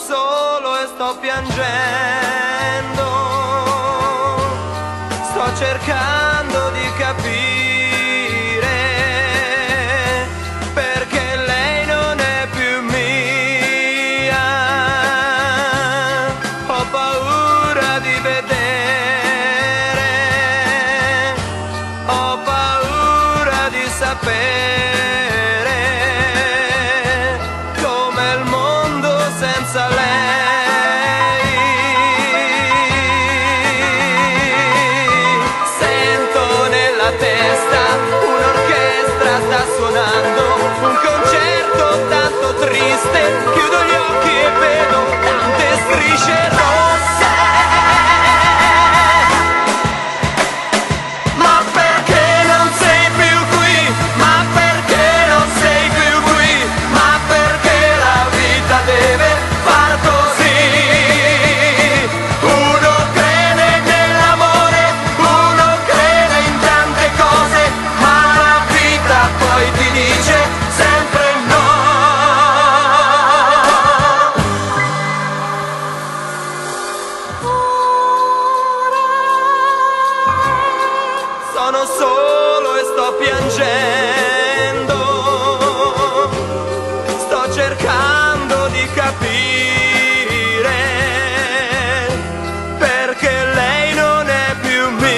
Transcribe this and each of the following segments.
solo e sto piangendo, sto cercando di capire perché lei non è più mia. Ho paura di vedere, ho paura di sapere com'è il mondo senza lei. Sento nella testa un'orchestra sta suonando un concerto tanto triste, chiudo gli occhi e vedo tante strisce rosse. Ma perché non sei più qui? Ma perché non sei più qui? Ma perché la vita deve far così? Uno crede nell'amore, uno crede in tante cose, ma la vita poi ti dice sempre no. Sono solo e sto piangendo, sto cercando di capire perché lei non è più mia.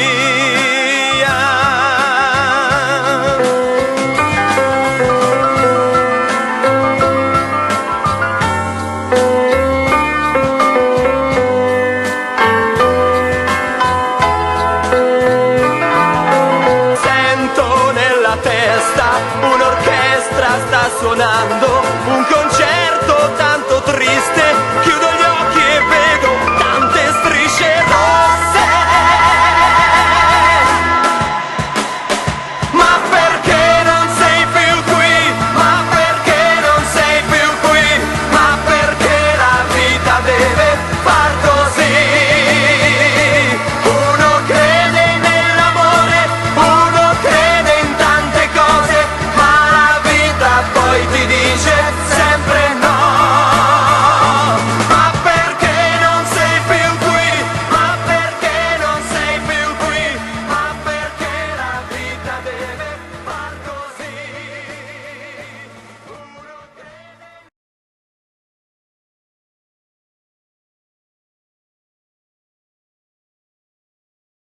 Sento nella testa un'orchestra sta suonando